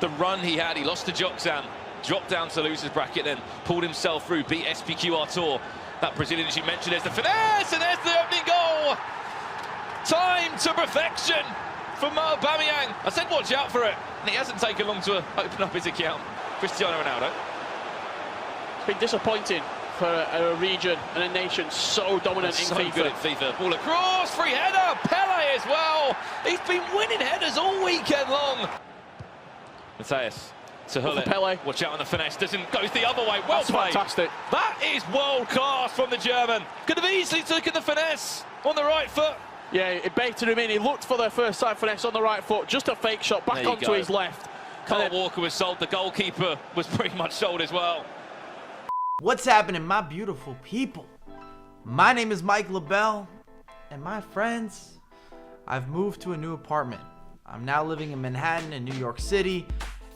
the run he had. He lost to Joxan, dropped down to losers bracket, then pulled himself through, beat SPQR Tour. That Brazilian, as you mentioned, there's the finesse, and there's the opening goal. Time to perfection for Moauba. I said watch out for it, and he hasn't taken long to open up his account. Cristiano Ronaldo. It's been disappointing for a region and a nation so dominant in FIFA. Good at FIFA. Ball across, free header, Pele as well. He's been winning headers all weekend long. Matthias to Hullet. Pele. Watch out on the finesse, doesn't go the other way. Well That's played. fantastic. That is world class from the German. Could have easily taken the finesse on the right foot. Yeah, it baited him in. He looked for the first time finesse on the right foot. Just a fake shot back onto his left. Kyle Walker was sold. The goalkeeper was pretty much sold as well. What's happening, my beautiful people? My name is Mike LaBelle, and my friends, I've moved to a new apartment. I'm now living in Manhattan in New York City,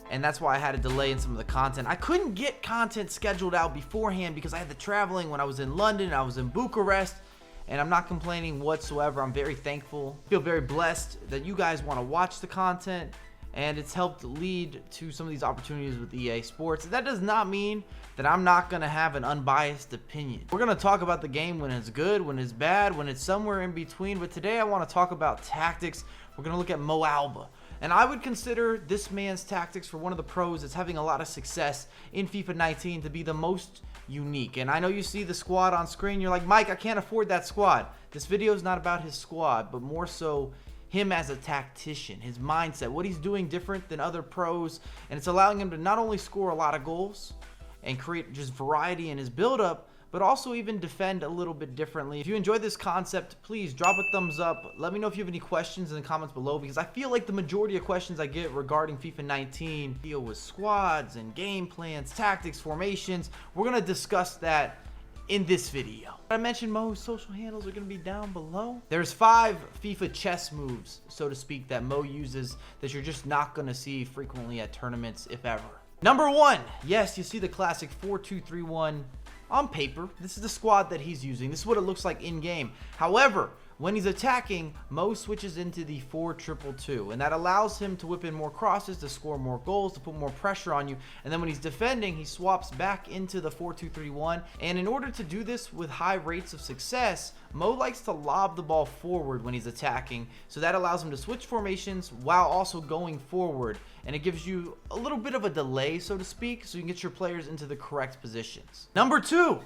and that's why I had a delay in some of the content. I couldn't get content scheduled out beforehand because I had the traveling when I was in London, I was in Bucharest, and I'm not complaining whatsoever. I'm very thankful, feel very blessed that you guys want to watch the content, and it's helped lead to some of these opportunities with EA Sports. That does not mean that I'm not going to have an unbiased opinion. We're going to talk about the game when it's good, when it's bad, when it's somewhere in between, but today I want to talk about tactics. We're going to look at Moauba. And I would consider this man's tactics for one of the pros that's having a lot of success in FIFA 19 to be the most unique. And I know you see the squad on screen, you're like, Mike, I can't afford that squad. This video is not about his squad, but more so him as a tactician, his mindset, what he's doing different than other pros, and it's allowing him to not only score a lot of goals and create just variety in his build-up, but also even defend a little bit differently. If you enjoyed this concept, please drop a thumbs up. Let me know if you have any questions in the comments below, because I feel like the majority of questions I get regarding FIFA 19 deal with squads and game plans, tactics, formations. We're going to discuss that in this video. I mentioned Mo's social handles are going to be down below. There's 5 FIFA chess moves, so to speak, that Mo uses that you're just not going to see frequently at tournaments, if ever. Number 1, yes, you see the classic 4-2-3-1 on paper. This is the squad that he's using. This is what it looks like in game. However, when he's attacking, Mo switches into the 4-2-2-2, and that allows him to whip in more crosses, to score more goals, to put more pressure on you. And then when he's defending, he swaps back into the 4-2-3-1. And in order to do this with high rates of success, Mo likes to lob the ball forward when he's attacking, so that allows him to switch formations while also going forward. And it gives you a little bit of a delay, so to speak, so you can get your players into the correct positions. Number 2.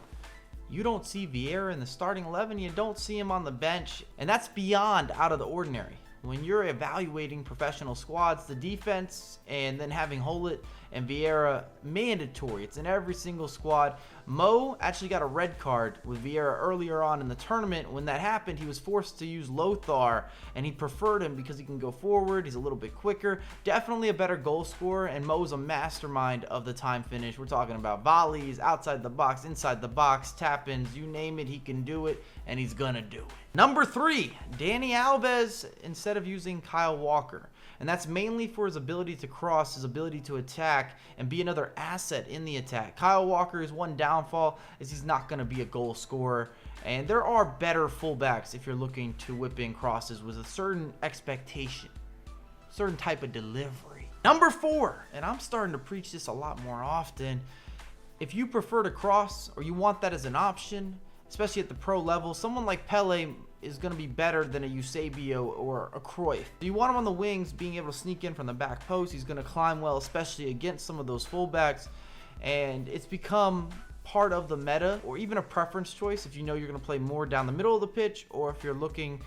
You don't see Vieira in the starting 11, you don't see him on the bench, and that's beyond out of the ordinary. When you're evaluating professional squads, the defense and then having Hullet and Vieira mandatory. It's in every single squad. Mo actually got a red card with Vieira earlier on in the tournament. When that happened, he was forced to use Lothar, and he preferred him because he can go forward, he's a little bit quicker, definitely a better goal scorer, and Mo's a mastermind of the time finish. We're talking about volleys, outside the box, inside the box, tap-ins, you name it, he can do it, and he's gonna do it. Number 3, Dani Alves instead of using Kyle Walker. And that's mainly for his ability to cross, his ability to attack, and be another asset in the attack. Kyle Walker is one downfall, is he's not going to be a goal scorer. And there are better fullbacks if you're looking to whip in crosses with a certain expectation, certain type of delivery. Number 4, and I'm starting to preach this a lot more often, if you prefer to cross or you want that as an option, especially at the pro level, someone like Pele is going to be better than a Eusebio or a Cruyff. You want him on the wings, being able to sneak in from the back post. He's going to climb well, especially against some of those fullbacks. And it's become part of the meta, or even a preference choice if you know you're going to play more down the middle of the pitch, or if you're looking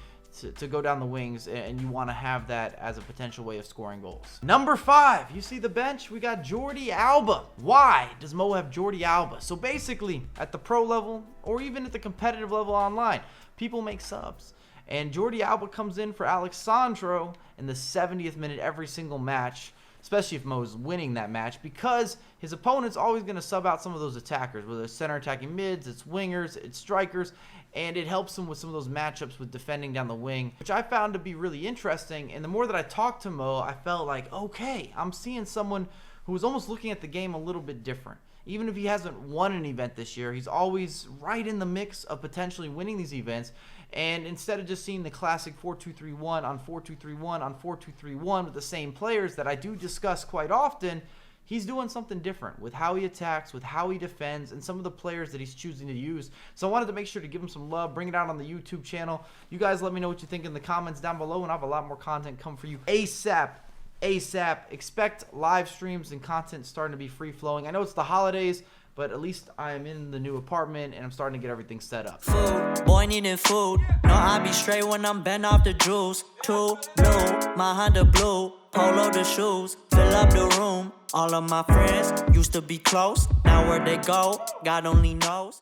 to go down the wings and you want to have that as a potential way of scoring goals. Number 5, you see the bench, we got Jordi Alba. Why does Mo have Jordi Alba? So basically, at the pro level, or even at the competitive level online, people make subs. And Jordi Alba comes in for Alexandro in the 70th minute every single match, especially if Mo's winning that match, because his opponent's always going to sub out some of those attackers, whether it's center attacking mids, it's wingers, it's strikers, and it helps him with some of those matchups with defending down the wing, which I found to be really interesting. And the more that I talked to Mo, I felt like, okay, I'm seeing someone who is almost looking at the game a little bit different. Even if he hasn't won an event this year, he's always right in the mix of potentially winning these events. And instead of just seeing the classic 4-2-3-1 on 4-2-3-1 on 4-2-3-1 with the same players that I do discuss quite often, he's doing something different with how he attacks, with how he defends, and some of the players that he's choosing to use. So I wanted to make sure to give him some love, bring it out on the YouTube channel. You guys let me know what you think in the comments down below, and I have a lot more content come for you ASAP. Expect live streams and content starting to be free-flowing. I know it's the holidays, but at least I am in the new apartment, and I'm starting to get everything set up. Food, boy needing food. No, I be straight when I'm bent off the juice. Too blue, my Honda blue. Polo the shoes, fill up the room. All of my friends used to be close. Now where they go, God only knows.